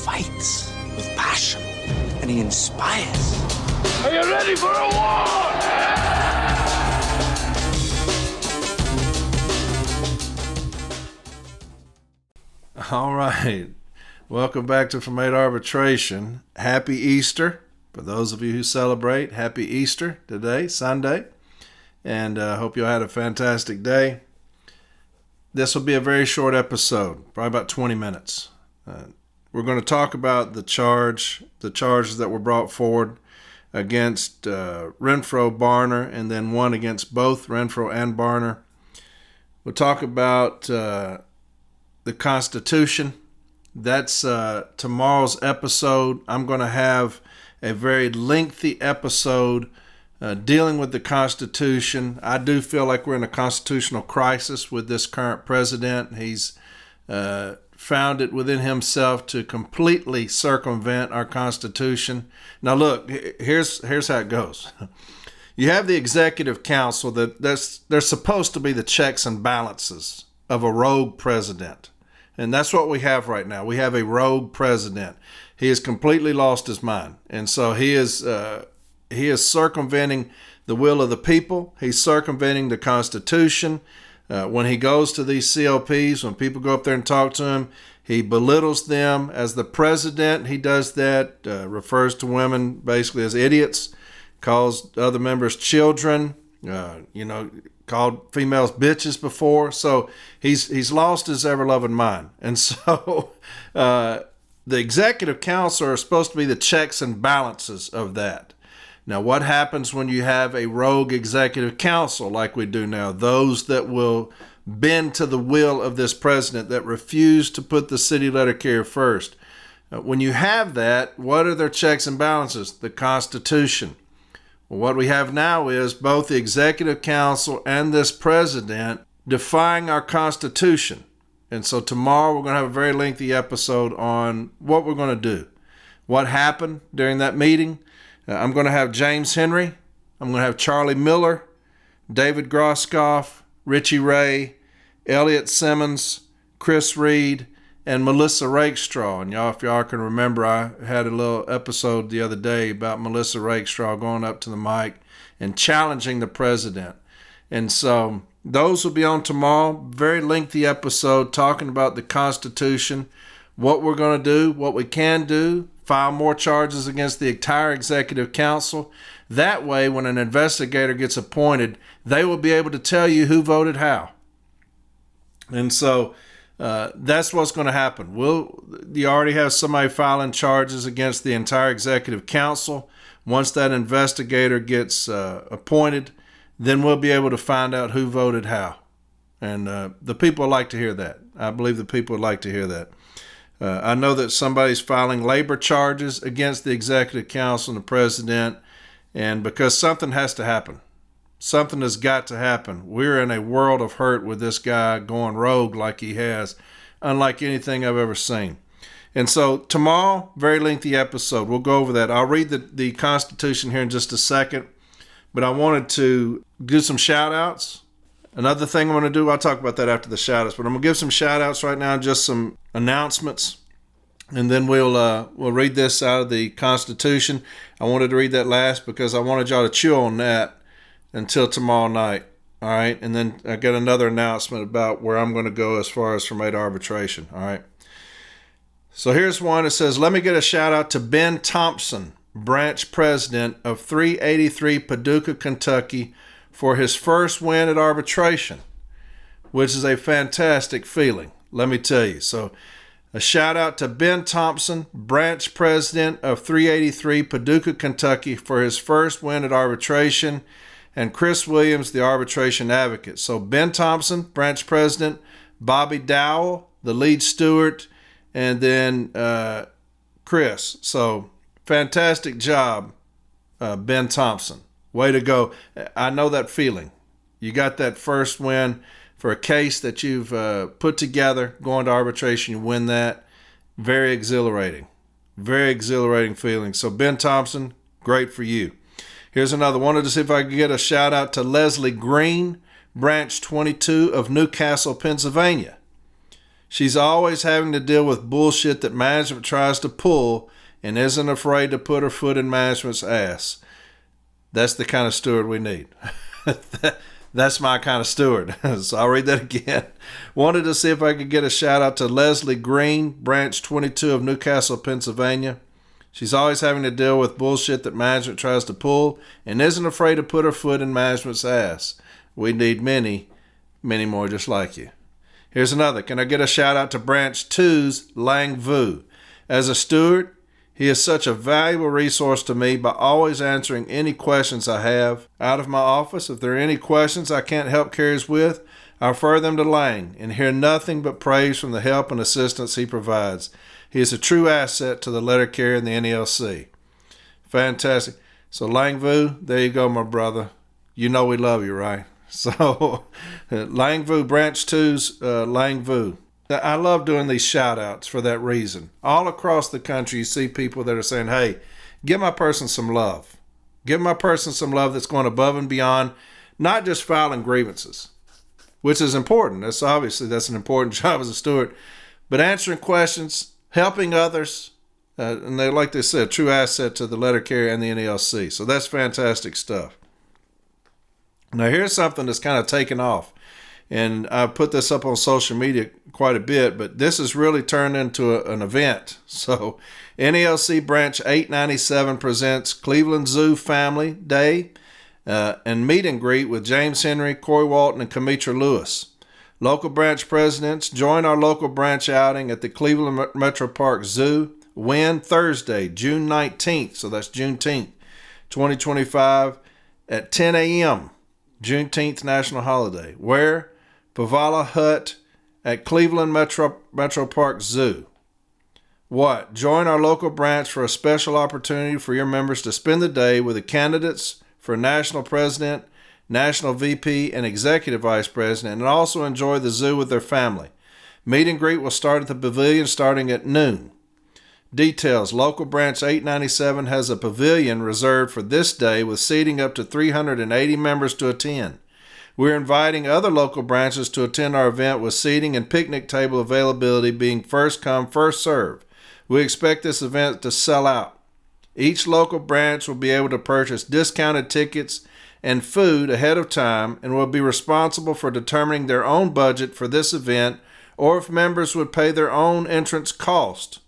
fights with passion, and he inspires. Are you ready for a war? All right. Welcome back to From 8 Arbitration. Happy Easter. For those of you who celebrate, happy Easter today, Sunday. And I hope you all had a fantastic day. This will be a very short episode, probably about 20 minutes. We're going to talk about the charges that were brought forward against Renfro, Barner, and then one against both Renfro and Barner. We'll talk about the Constitution. That's tomorrow's episode. I'm going to have a very lengthy episode dealing with the Constitution. I do feel like we're in a constitutional crisis with this current president. He's found it within himself to completely circumvent our Constitution. Now look, here's how it goes. You have the Executive Council they're supposed to be the checks and balances of a rogue president. And that's what we have right now. We have a rogue president. He has completely lost his mind. And so he is circumventing the will of the people. He's circumventing the Constitution. When he goes to these COPs, when people go up there and talk to him, he belittles them. As the president, he does that, refers to women basically as idiots, calls other members children, called females bitches before. So he's lost his ever-loving mind. And so the Executive Council are supposed to be the checks and balances of that. Now, what happens when you have a rogue Executive Council like we do now? Those that will bend to the will of this president, that refuse to put the city letter carrier first. When you have that, what are their checks and balances? The Constitution. Well, what we have now is both the Executive Council and this president defying our Constitution. And so tomorrow we're going to have a very lengthy episode on what we're going to do. What happened during that meeting? I'm going to have James Henry. I'm going to have Charlie Miller, David Grosskopf, Richie Ray, Elliot Simmons, Chris Reed, and Melissa Rakestraw. And y'all, if y'all can remember, I had a little episode the other day about Melissa Rakestraw going up to the mic and challenging the president. And so those will be on tomorrow. Very lengthy episode talking about the Constitution, what we're going to do, what we can do, file more charges against the entire Executive Council. That way, when an investigator gets appointed, they will be able to tell you who voted how. And so that's what's going to happen. You already have somebody filing charges against the entire Executive Council. Once that investigator gets appointed, then we'll be able to find out who voted how. And the people would like to hear that. I believe the people would like to hear that. I know that somebody's filing labor charges against the Executive Council and the president, and because something has to happen. Something has got to happen. We're in a world of hurt with this guy going rogue like he has, unlike anything I've ever seen. And so tomorrow, very lengthy episode. We'll go over that. I'll read the Constitution here in just a second, but I wanted to do some shout-outs. Another thing I'm going to do, I'll talk about that after the shout-outs, but I'm going to give some shout-outs right now, just some announcements, and then we'll read this out of the Constitution. I wanted to read that last because I wanted y'all to chew on that until tomorrow night, all right? And then I got another announcement about where I'm going to go as far as From 8 Arbitration, all right? So here's one. It says, let me get a shout-out to Ben Thompson, branch president of 383 Paducah, Kentucky, for his first win at arbitration, which is a fantastic feeling, let me tell you. So a shout out to Ben Thompson, branch president of 383 Paducah, Kentucky, for his first win at arbitration, and Chris Williams, the arbitration advocate. So Ben Thompson, branch president, Bobby Dowell, the lead steward, and then Chris. So fantastic job, Ben Thompson. Way to go. I know that feeling. You got that first win for a case that you've put together, going to arbitration, you win that. Very exhilarating. Very exhilarating feeling. So Ben Thompson, great for you. Here's another. Wanted to see if I could get a shout out to Leslie Green, branch 22 of Newcastle, Pennsylvania. She's always having to deal with bullshit that management tries to pull and isn't afraid to put her foot in management's ass. That's the kind of steward we need. That's my kind of steward. So I'll read that again. Wanted to see if I could get a shout out to Leslie Green, Branch 22 of Newcastle, Pennsylvania. She's always having to deal with bullshit that management tries to pull and isn't afraid to put her foot in management's ass. We need many, many more just like you. Here's another. Can I get a shout out to Branch 2's Lang Vu? As a steward, he is such a valuable resource to me by always answering any questions I have. Out of my office, if there are any questions I can't help carriers with, I refer them to Lang and hear nothing but praise from the help and assistance he provides. He is a true asset to the letter carrier and the NELC. Fantastic. So Lang Vu, there you go, my brother. You know we love you, right? So Lang Vu, Branch 2's Lang Vu. I love doing these shout outs for that reason. All across the country, you see people that are saying, hey, give my person some love. Give my person some love that's going above and beyond, not just filing grievances, which is important. That's an important job as a steward, but answering questions, helping others, and they, like they said, true asset to the letter carrier and the NELC. So that's fantastic stuff. Now here's something that's kind of taken off. And I put this up on social media quite a bit, but this has really turned into an event. So NELC Branch 897 presents Cleveland Zoo Family Day and meet and greet with James Henry, Corey Walton, and Kamitra Lewis. Local branch presidents join our local branch outing at the Cleveland Metro Park Zoo. When Thursday, June 19th, so that's Juneteenth, 2025, at 10 a.m., Juneteenth national holiday. Where? Pavala Hut at Cleveland Metro Park Zoo. What? Join our local branch for a special opportunity for your members to spend the day with the candidates for national president, national VP, and executive vice president, and also enjoy the zoo with their family. Meet and greet will start at the pavilion starting at noon. Details. Local Branch 897 has a pavilion reserved for this day with seating up to 380 members to attend. We're inviting other local branches to attend our event with seating and picnic table availability being first come, first serve. We expect this event to sell out. Each local branch will be able to purchase discounted tickets and food ahead of time and will be responsible for determining their own budget for this event or if members would pay their own entrance cost.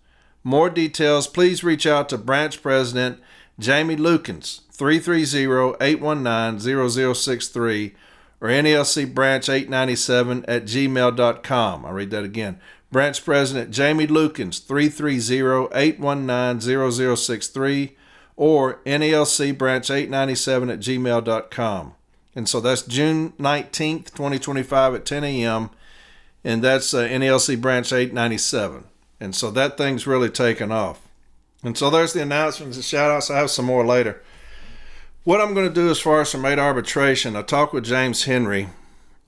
More details, please reach out to Branch President Jamie Lukens, 330-819-0063, or NELC Branch 897 at gmail.com. I'll read that again. Branch President Jamie Lukens, 330-819-0063, or NELC Branch 897 at gmail.com. And so that's June 19th, 2025 at 10 a.m., and that's NELC Branch 897. And so that thing's really taken off. And so there's the announcements and shout outs. I have some more later. What I'm going to do as far as some aid arbitration, I talked with James Henry,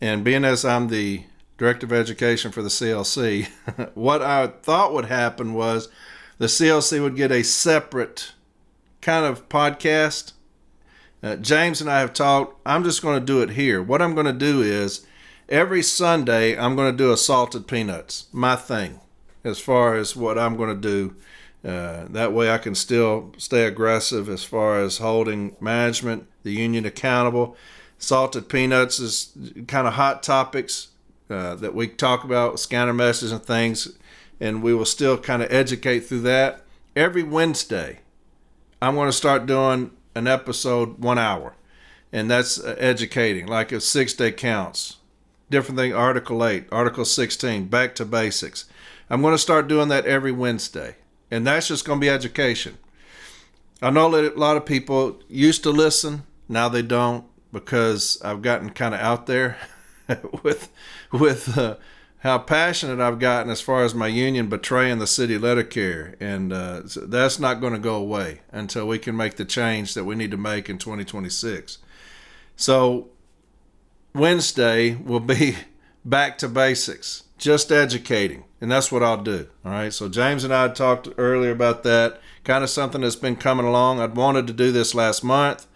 and being as I'm the Director of Education for the CLC, what I thought would happen was the CLC would get a separate kind of podcast. James and I have talked. I'm just going to do it here. What I'm going to do is every Sunday I'm going to do a salted peanuts, my thing, as far as what I'm going to do. That way I can still stay aggressive as far as holding management, the union accountable. Salted peanuts is kind of hot topics that we talk about, scanner messages and things, and we will still kind of educate through that. Every Wednesday, I'm going to start doing an episode 1 hour, and that's educating, like a 6-day counts, different thing, Article 8, Article 16, back to basics. I'm going to start doing that every Wednesday. And that's just going to be education. I know that a lot of people used to listen. Now they don't, because I've gotten kind of out there with how passionate I've gotten as far as my union betraying the city letter carrier. And that's not going to go away until we can make the change that we need to make in 2026. So Wednesday will be back to basics, just educating. And that's what I'll do. All right. So James and I talked earlier about that, kind of something that's been coming along. I'd wanted to do this last month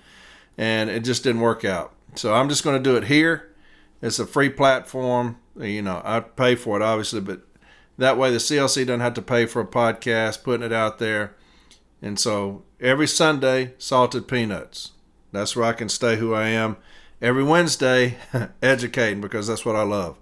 and it just didn't work out. So I'm just going to do it here. It's a free platform. You know, I pay for it obviously, but That way the CLC doesn't have to pay for a podcast, putting it out there. And so every Sunday, salted peanuts. That's where I can stay who I am. Every Wednesday, educating, because that's what I love.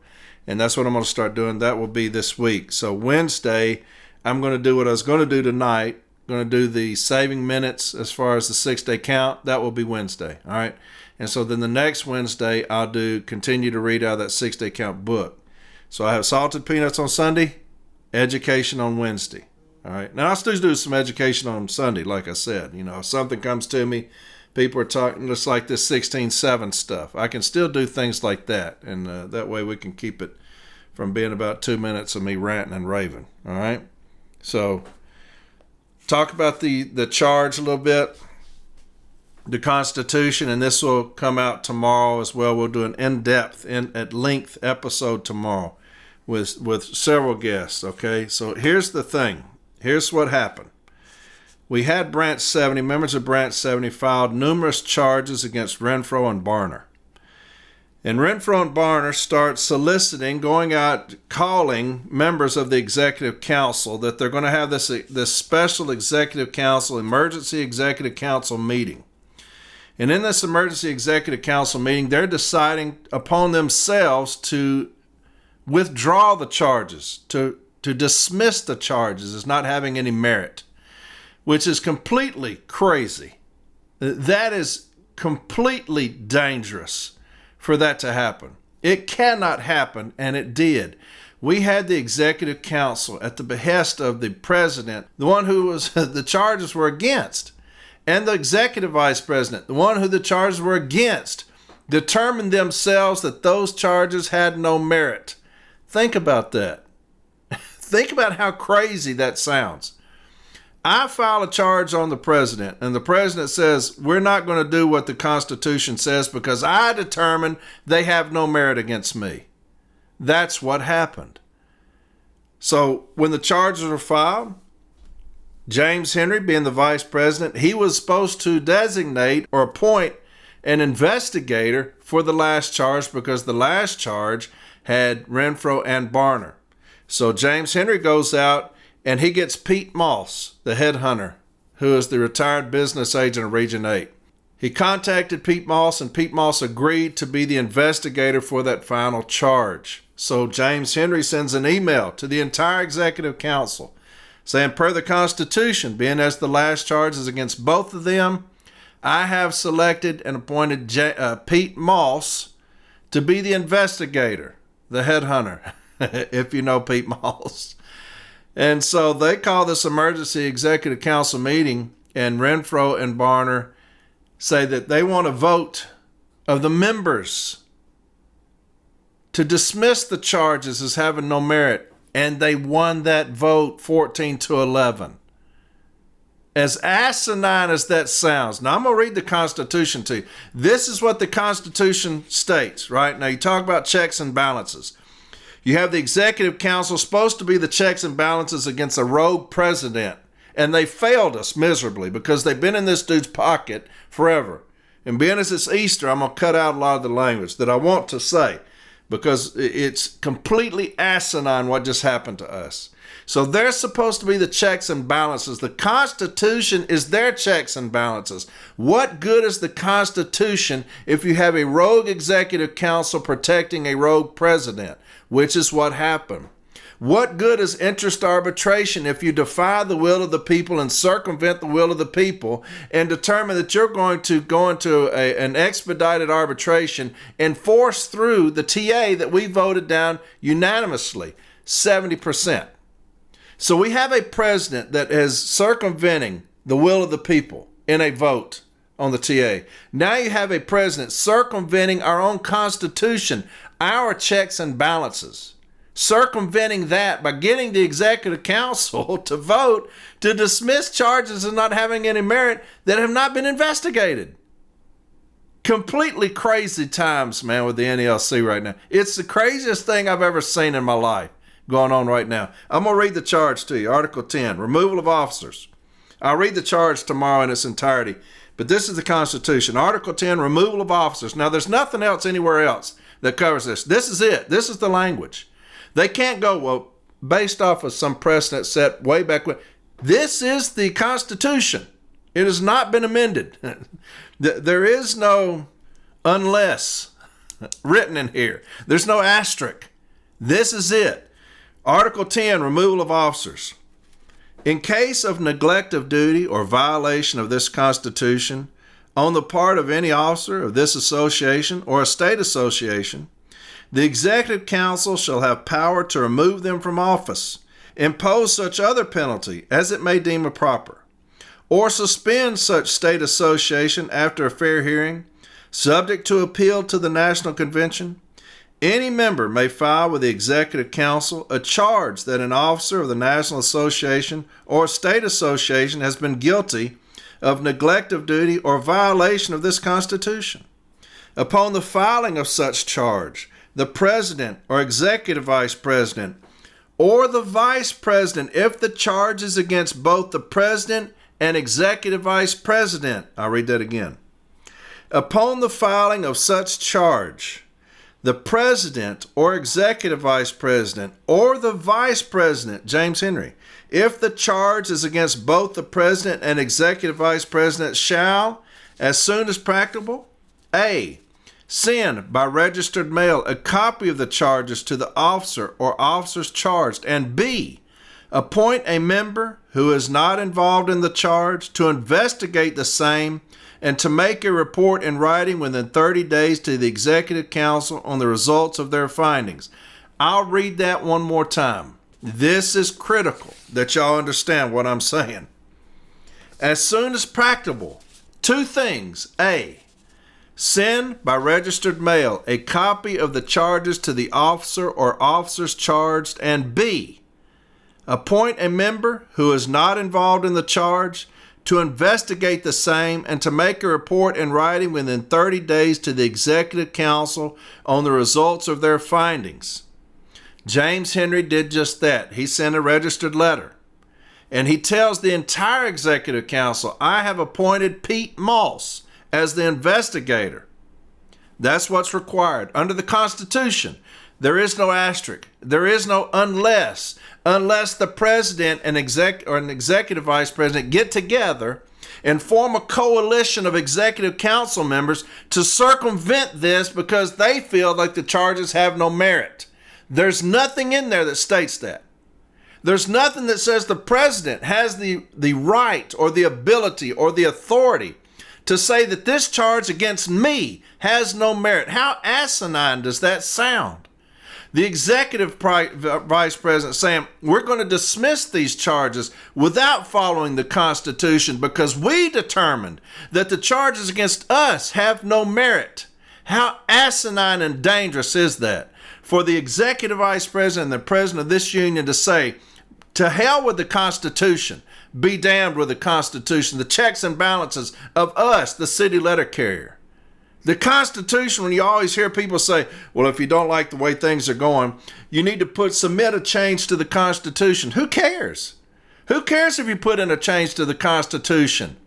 And that's what I'm going to start doing. That will be this week. So Wednesday, I'm going to do what I was going to do tonight. I'm going to do the saving minutes as far as the 6-day count. That will be Wednesday. All right. And so then the next Wednesday, I'll continue to read out of that 6-day count book. So I have salted peanuts on Sunday, education on Wednesday. All right. Now, I still do some education on Sunday, like I said. If something comes to me, people are talking just like this 16:7 stuff. I can still do things like that. And that way we can keep it from being about 2 minutes of me ranting and raving. All right. So talk about the charge a little bit, the Constitution, and this will come out tomorrow as well. We'll do an in-depth, at length episode tomorrow with several guests, okay? So here's the thing. Here's what happened. We had Branch 70, members of Branch 70 filed numerous charges against Renfro and Barner. And Renfro and Barner start soliciting, going out, calling members of the Executive Council that they're going to have this special Executive Council, Emergency Executive Council meeting. And in this Emergency Executive Council meeting, they're deciding upon themselves to withdraw the charges, to dismiss the charges as not having any merit, which is completely crazy. That is completely dangerous for that to happen. It cannot happen, and it did. We had the Executive Council at the behest of the President, the one who was the charges were against, and the Executive Vice President, the one who the charges were against, determined themselves that those charges had no merit. Think about that. Think about how crazy that sounds. I file a charge on the President, and the President says, we're not going to do what the Constitution says because I determined they have no merit against me. That's what happened. So when the charges were filed, James Henry, being the Vice President, he was supposed to designate or appoint an investigator for the last charge because the last charge had Renfro and Barner. So James Henry goes out and he gets Pete Moss, the headhunter, who is the retired business agent of Region 8. He contacted Pete Moss, and Pete Moss agreed to be the investigator for that final charge. So James Henry sends an email to the entire Executive Council saying, per the Constitution, being as the last charge is against both of them, I have selected and appointed Pete Moss to be the investigator, the headhunter, if you know Pete Moss. And so they call this emergency executive council meeting, and Renfro and Barner say that they want a vote of the members to dismiss the charges as having no merit. And they won that vote 14-11. As asinine as that sounds. Now, I'm going to read the Constitution to you. This is what the Constitution states, right? Now, you talk about checks and balances. You have the Executive Council supposed to be the checks and balances against a rogue president. And they failed us miserably because they've been in this dude's pocket forever. And being as it's Easter, I'm going to cut out a lot of the language that I want to say, because it's completely asinine what just happened to us. So they're supposed to be the checks and balances. The Constitution is their checks and balances. What good is the Constitution if you have a rogue executive council protecting a rogue president, which is what happened? What good is interest arbitration if you defy the will of the people and circumvent the will of the people and determine that you're going to go into an expedited arbitration and force through the TA that we voted down unanimously, 70%. So we have a president that is circumventing the will of the people in a vote on the TA. Now you have a president circumventing our own Constitution, our checks and balances. Circumventing that by getting the Executive Council to vote to dismiss charges of not having any merit that have not been investigated. Completely crazy times, man, with the NELC right now. It's the craziest thing I've ever seen in my life going on right now. I'm going to read the charge to you. Article 10, removal of officers. I'll read the charge tomorrow in its entirety, but this is the Constitution. Article 10, removal of officers. Now, there's nothing else anywhere else that covers this. This is it. This is the language. They can't go, well, based off of some precedent set way back when. This is the Constitution. It has not been amended. There is no unless written in here. There's no asterisk. This is it. Article 10, removal of officers. In case of neglect of duty or violation of this Constitution on the part of any officer of this association or a state association, the Executive Council shall have power to remove them from office, impose such other penalty as it may deem proper, or suspend such state association after a fair hearing, subject to appeal to the National Convention. Any member may file with the Executive Council a charge that an officer of the National Association or state association has been guilty of neglect of duty or violation of this Constitution. Upon the filing of such charge, the President or Executive Vice President or the Vice President, if the charge is against both the President and Executive Vice President, I'll read that again. Upon the filing of such charge, the President or Executive Vice President or the Vice President, James Henry, if the charge is against both the President and Executive Vice President, shall, as soon as practicable, A, send by registered mail a copy of the charges to the officer or officers charged, and B, appoint a member who is not involved in the charge to investigate the same and to make a report in writing within 30 days to the Executive Council on the results of their findings. I'll read that one more time. This is critical that y'all understand what I'm saying. As soon as practicable, two things. A, send by registered mail a copy of the charges to the officer or officers charged, and B, appoint a member who is not involved in the charge to investigate the same and to make a report in writing within 30 days to the Executive Council on the results of their findings. James Henry did just that. He sent a registered letter. And he tells the entire Executive Council, I have appointed Pete Moss as the investigator. That's what's required. Under the Constitution, there is no asterisk. There is no unless the president and an executive vice president get together and form a coalition of executive council members to circumvent this because they feel like the charges have no merit. There's nothing in there that states that. There's nothing that says the president has the right or the ability or the authority to say that this charge against me has no merit. How asinine does that sound? The executive vice president saying, we're going to dismiss these charges without following the Constitution because we determined that the charges against us have no merit. How asinine and dangerous is that for the executive vice president and the president of this union to say, to hell with the Constitution, be damned with the Constitution, the checks and balances of us, the city letter carrier. The Constitution, when you always hear people say, well, if you don't like the way things are going, you need to submit a change to the Constitution. Who cares? Who cares if you put in a change to the Constitution?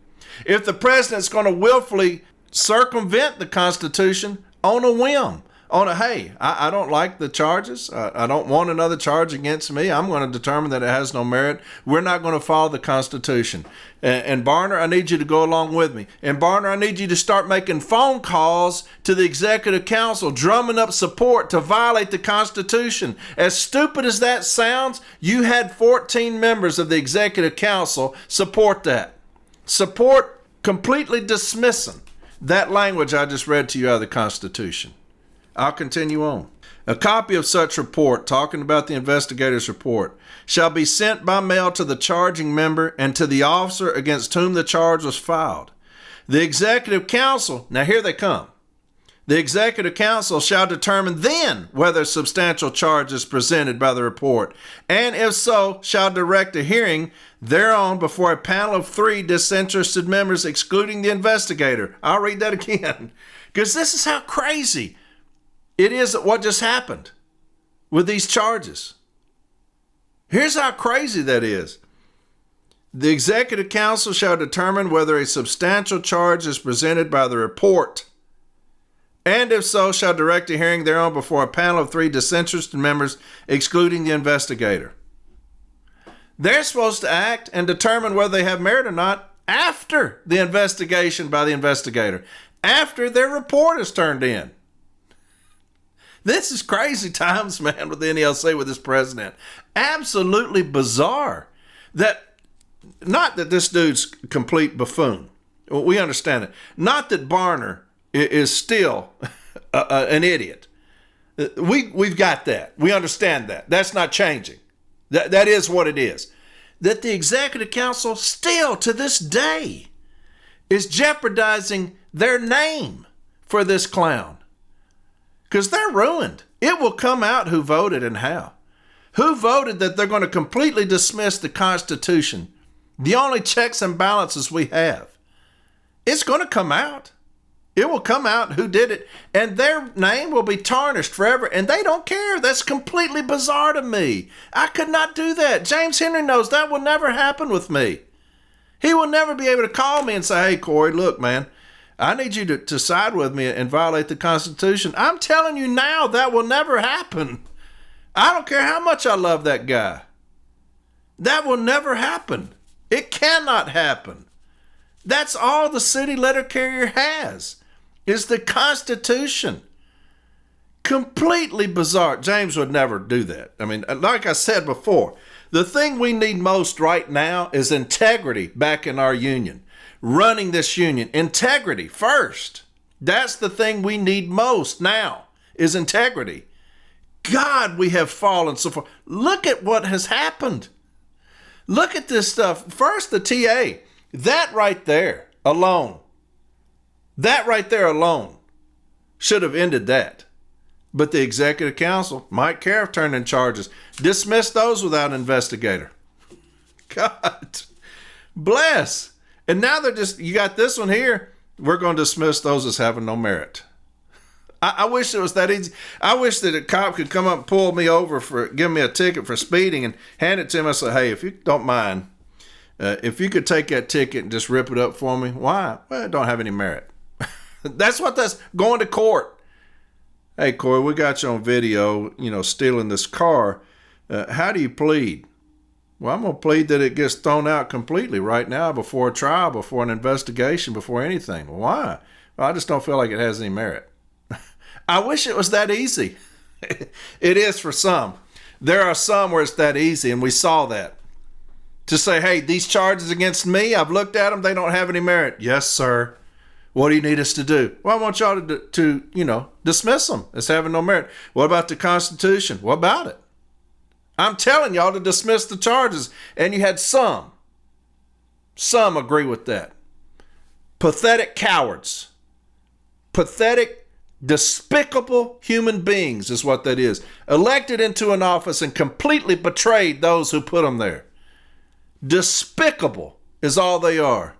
If the president's going to willfully circumvent the Constitution on a whim, hey, I don't like the charges. I don't want another charge against me. I'm going to determine that it has no merit. We're not going to follow the Constitution. And Barner, I need you to go along with me. And Barner, I need you to start making phone calls to the Executive Council, drumming up support to violate the Constitution. As stupid as that sounds, you had 14 members of the Executive Council support that. Support completely dismissing that language I just read to you out of the Constitution. I'll continue on. A copy of such report, talking about the investigator's report, shall be sent by mail to the charging member and to the officer against whom the charge was filed. The Executive Council, now here they come. The Executive Council shall determine then whether substantial charge is presented by the report, and if so, shall direct a hearing thereon before a panel of 3 disinterested members excluding the investigator. I'll read that again, because this is how crazy it is what just happened with these charges. Here's how crazy that is. The Executive Council shall determine whether a substantial charge is presented by the report, and if so, shall direct a hearing thereon before a panel of 3 disinterested members, excluding the investigator. They're supposed to act and determine whether they have merit or not after the investigation by the investigator, after their report is turned in. This is crazy times, man, with the NELC, with this president. Absolutely bizarre. Not that this dude's a complete buffoon. We understand it. Not that Barner is still an idiot. We've got that. We understand that. That's not changing. That is what it is. That the executive council still to this day is jeopardizing their name for this clown. Because they're ruined. It will come out who voted and how. Who voted that they're going to completely dismiss the Constitution, the only checks and balances we have. It's going to come out. It will come out who did it, and their name will be tarnished forever, and they don't care. That's completely bizarre to me. I could not do that. James Henry knows that will never happen with me. He will never be able to call me and say, hey, Corey, look, man, I need you to side with me and violate the Constitution. I'm telling you now, that will never happen. I don't care how much I love that guy. That will never happen. It cannot happen. That's all the city letter carrier has, is the Constitution. Completely bizarre. James would never do that. I mean, like I said before, the thing we need most right now is integrity back in our union. Running this union. Integrity first. That's the thing we need most now, is integrity. God, we have fallen so far. Look at what has happened. Look at this stuff. First, the TA. That right there alone should have ended that. But the executive council, Mike Cariff turned in charges, dismissed those without an investigator. God bless. And now you got this one here. We're going to dismiss those as having no merit. I wish it was that easy. I wish that a cop could come up and pull me over for giving me a ticket for speeding and hand it to him. I say, hey, if you don't mind, if you could take that ticket and just rip it up for me. Why? Well, it don't have any merit. That's going to court. Hey, Corey, we got you on video, stealing this car. How do you plead? Well, I'm going to plead that it gets thrown out completely right now before a trial, before an investigation, before anything. Why? Well, I just don't feel like it has any merit. I wish it was that easy. It is for some. There are some where it's that easy, and we saw that. To say, hey, these charges against me, I've looked at them, they don't have any merit. Yes, sir. What do you need us to do? Well, I want y'all to dismiss them as having no merit. What about the Constitution? What about it? I'm telling y'all to dismiss the charges, and you had some agree with that. Pathetic cowards. Pathetic, despicable human beings is what that is. Elected into an office and completely betrayed those who put them there. Despicable is all they are.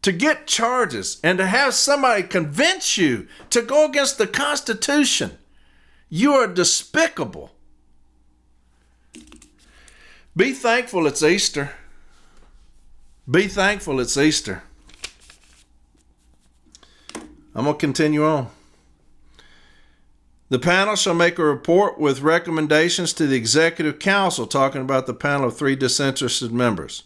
To get charges and to have somebody convince you to go against the Constitution, you are despicable. Be thankful it's Easter. Be thankful it's Easter. I'm going to continue on. The panel shall make a report with recommendations to the Executive Council, talking about the panel of 3 disinterested members.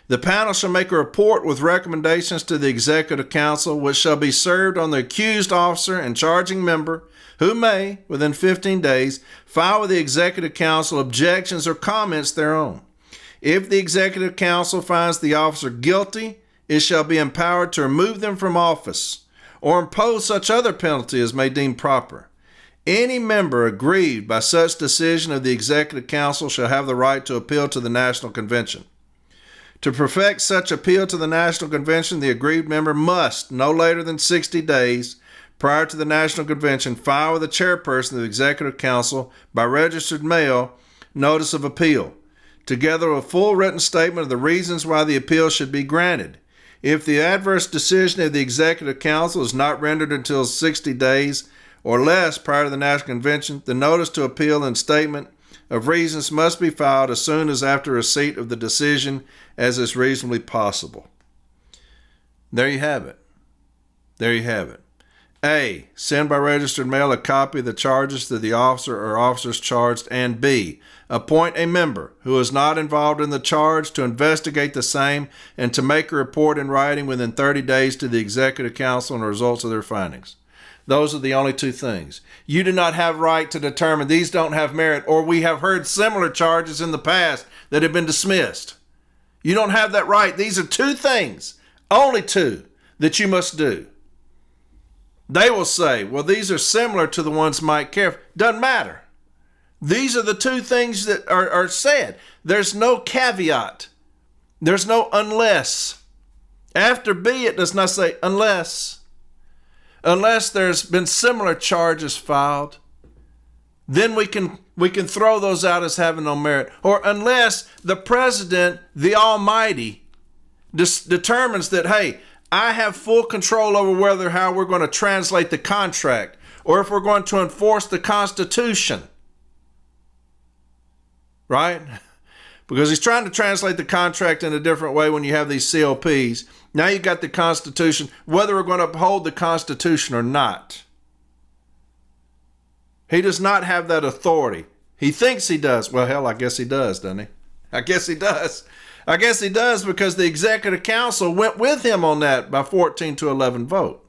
The panel shall make a report with recommendations to the Executive Council, which shall be served on the accused officer and charging member, who may, within 15 days, file with the Executive Council objections or comments thereon. If the Executive Council finds the officer guilty, it shall be empowered to remove them from office or impose such other penalty as may deem proper. Any member aggrieved by such decision of the Executive Council shall have the right to appeal to the National Convention. To perfect such appeal to the National Convention, the aggrieved member must, no later than 60 days prior to the National Convention, file with the chairperson of the Executive Council by registered mail notice of appeal, together with a full written statement of the reasons why the appeal should be granted. If the adverse decision of the Executive Council is not rendered until 60 days or less prior to the National Convention, the notice to appeal and statement of reasons must be filed as soon as after receipt of the decision as is reasonably possible. There you have it. There you have it. A, send by registered mail a copy of the charges to the officer or officers charged, and B, appoint a member who is not involved in the charge to investigate the same and to make a report in writing within 30 days to the Executive Council on the results of their findings. Those are the only two things. You do not have right to determine these don't have merit, or we have heard similar charges in the past that have been dismissed. You don't have that right. These are two things, only two, that you must do. They will say, well, these are similar to the ones Mike Cariff. Doesn't matter. These are the two things that are said. There's no caveat. There's no unless. After B, it does not say unless. Unless there's been similar charges filed, then we can throw those out as having no merit. Or unless the president, the Almighty, determines that, hey, I have full control over how we're going to translate the contract, or if we're going to enforce the Constitution. Right? Because he's trying to translate the contract in a different way when you have these COPs. Now you got the Constitution, whether we're going to uphold the Constitution or not. He does not have that authority. He thinks he does. Well, hell, I guess he does, doesn't he? I guess he does. I guess he does, because the Executive Council went with him on that by 14-11 vote.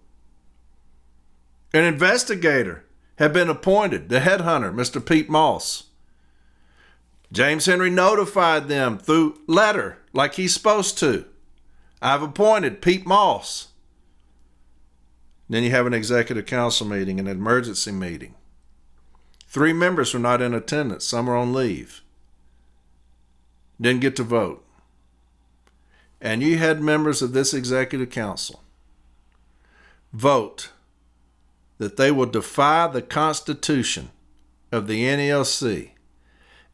An investigator had been appointed, the headhunter, Mr. Pete Moss. James Henry notified them through letter, like he's supposed to. I've appointed Pete Moss. Then you have an Executive Council meeting, an emergency meeting. 3 members were not in attendance. Some are on leave. Didn't get to vote. And you had members of this Executive Council vote that they will defy the Constitution of the NALC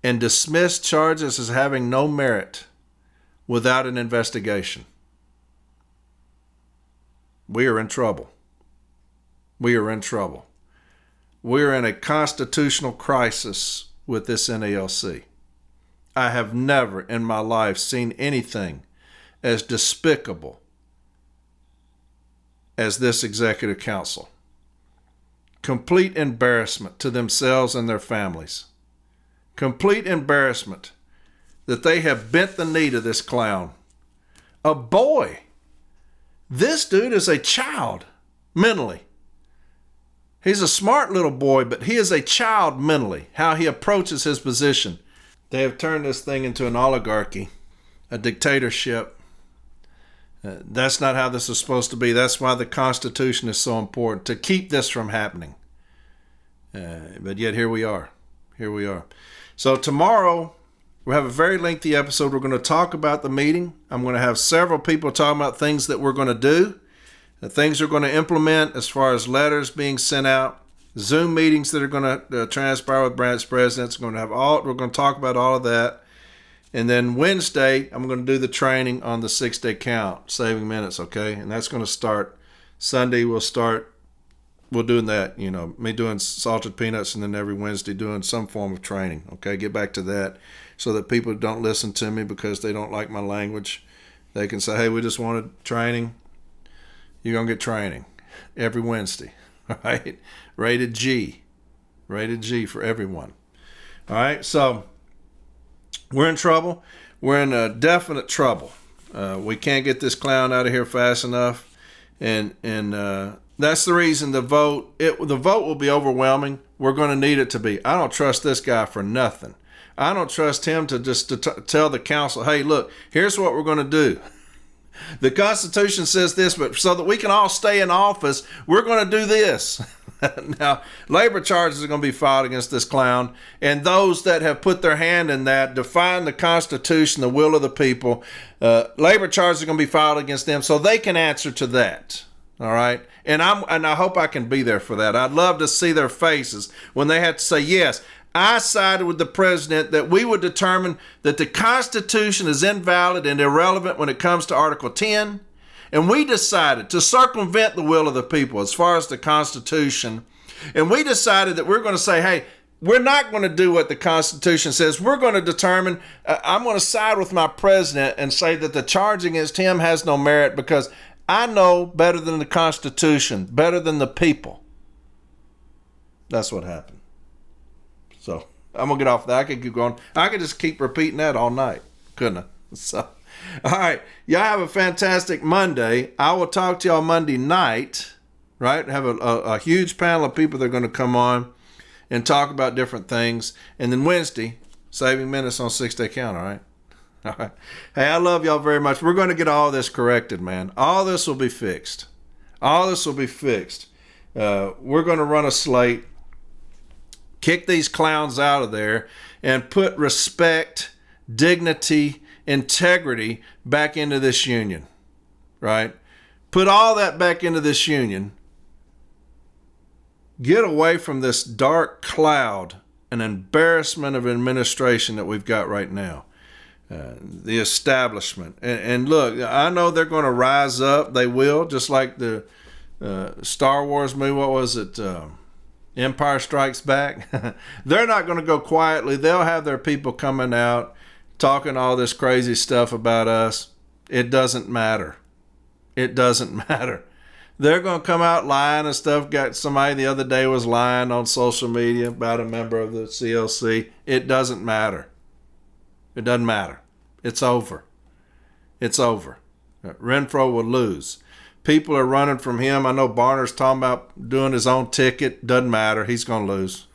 and dismiss charges as having no merit without an investigation. We are in trouble. We are in trouble. We are in a constitutional crisis with this NALC. I have never in my life seen anything as despicable as this Executive Council. Complete embarrassment to themselves and their families. Complete embarrassment that they have bent the knee to this clown. A boy. This dude is a child mentally. He's a smart little boy, but he is a child mentally, how he approaches his position. They have turned this thing into an oligarchy, a dictatorship. That's not how this is supposed to be. That's why the Constitution is so important, to keep this from happening. But yet here we are. Here we are. So tomorrow, we'll have a very lengthy episode. We're going to talk about the meeting. I'm going to have several people talking about things that we're going to do, the things we're going to implement as far as letters being sent out, Zoom meetings that are going to transpire with branch presidents. We're going to talk about all of that. And then Wednesday, I'm going to do the training on the 6-day count, saving minutes, okay? And that's going to start Sunday. We're doing that, me doing salted peanuts, and then every Wednesday doing some form of training, okay? Get back to that so that people don't listen to me because they don't like my language. They can say, hey, we just wanted training. You're going to get training every Wednesday, all right? Rated G for everyone, all right? So we're in trouble. We're in definite trouble. We can't get this clown out of here fast enough, and that's the reason the vote will be overwhelming. We're going to need it to be. I don't trust this guy for nothing. I don't trust him to tell the council, hey, look, here's what we're going to do. The Constitution says this, but so that we can all stay in office, we're going to do this. Now, labor charges are going to be filed against this clown, and those that have put their hand in that, defying the Constitution, the will of the people, labor charges are going to be filed against them so they can answer to that. All right? And I hope I can be there for that. I'd love to see their faces when they have to say, yes, I sided with the president that we would determine that the Constitution is invalid and irrelevant when it comes to Article 10. And we decided to circumvent the will of the people as far as the Constitution. And we decided that we're going to say, hey, we're not going to do what the Constitution says. We're going to determine, I'm going to side with my president and say that the charge against him has no merit because I know better than the Constitution, better than the people. That's what happened. So I'm going to get off that. I could keep going. I could just keep repeating that all night, couldn't I? So, all right. Y'all have a fantastic Monday. I will talk to y'all Monday night, right? Have a huge panel of people that are going to come on and talk about different things. And then Wednesday, saving minutes on 6 Day Count, all right? All right. Hey, I love y'all very much. We're going to get all this corrected, man. All this will be fixed. All this will be fixed. We're going to run a slate, kick these clowns out of there, and put respect, dignity, integrity back into this union, right? Put all that back into this union. Get away from this dark cloud and embarrassment of administration that we've got right now. The establishment. And look, I know they're going to rise up. They will, just like the Star Wars movie. What was it? Empire Strikes Back. They're not going to go quietly. They'll have their people coming out, talking all this crazy stuff about us. It doesn't matter. It doesn't matter. They're going to come out lying and stuff. Got somebody the other day was lying on social media about a member of the CLC. It doesn't matter. It doesn't matter. It's over. It's over. Renfro will lose. People are running from him. I know Barner's talking about doing his own ticket. Doesn't matter. He's going to lose.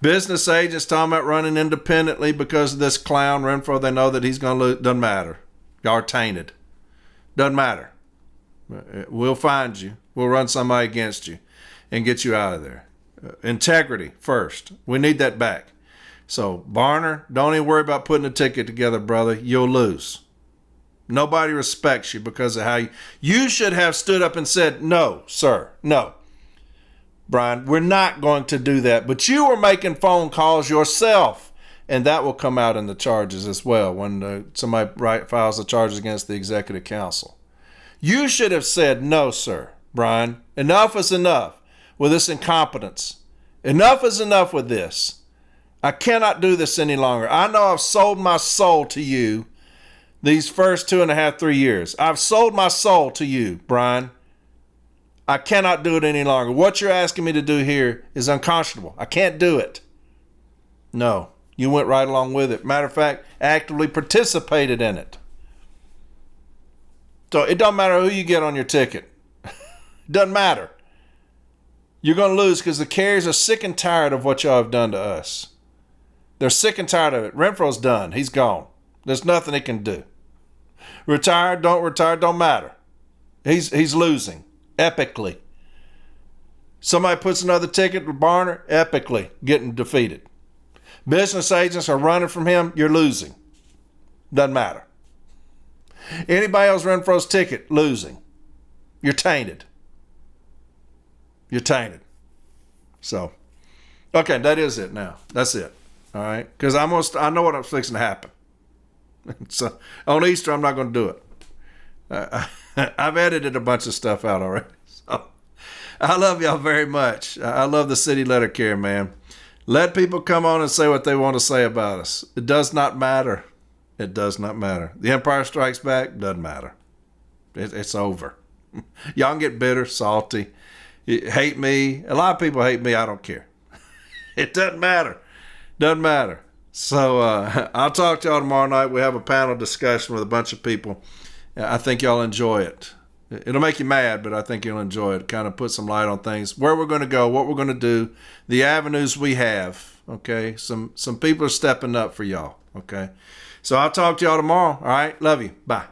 Business agents talking about running independently because of this clown Renfro. They know that he's going to lose. Doesn't matter. Y'all are tainted. Doesn't matter. We'll find you. We'll run somebody against you and get you out of there. Integrity first. We need that back. So, Barner, don't even worry about putting a ticket together, brother. You'll lose. Nobody respects you because of how you should have stood up and said, no, sir, no. Brian, we're not going to do that. But you were making phone calls yourself, and that will come out in the charges as well when somebody files the charges against the executive council. You should have said, no, sir, Brian, enough is enough with this incompetence. Enough is enough with this. I cannot do this any longer. I know I've sold my soul to you these first 2.5, 3 years. I've sold my soul to you, Brian. I cannot do it any longer. What you're asking me to do here is unconscionable. I can't do it. No, you went right along with it. Matter of fact, actively participated in it. So it doesn't matter who you get on your ticket. Doesn't matter. You're going to lose because the carriers are sick and tired of what y'all have done to us. They're sick and tired of it. Renfro's done. He's gone. There's nothing he can do. Retire, don't matter. He's losing epically. Somebody puts another ticket with Barner, epically getting defeated. Business agents are running from him, you're losing. Doesn't matter. Anybody else Renfro's ticket, losing. You're tainted. You're tainted. So, okay, that is it now. That's it. All right? Because I know what's fixing to happen. So, on Easter, I'm not going to do it. I've edited a bunch of stuff out already. So, I love y'all very much. I love the City Letter Carrier, man. Let people come on and say what they want to say about us. It does not matter. It does not matter. The Empire Strikes Back doesn't matter. It's over. Y'all can get bitter, salty, hate me. A lot of people hate me. I don't care. It doesn't matter. Doesn't matter. So I'll talk to y'all tomorrow night. We have a panel discussion with a bunch of people. I think y'all enjoy it. It'll make you mad, but I think you'll enjoy it. Kind of put some light on things, where we're going to go, what we're going to do, the avenues we have. Okay, some people are stepping up for y'all. Okay, so I'll talk to y'all tomorrow. All right, love you. Bye.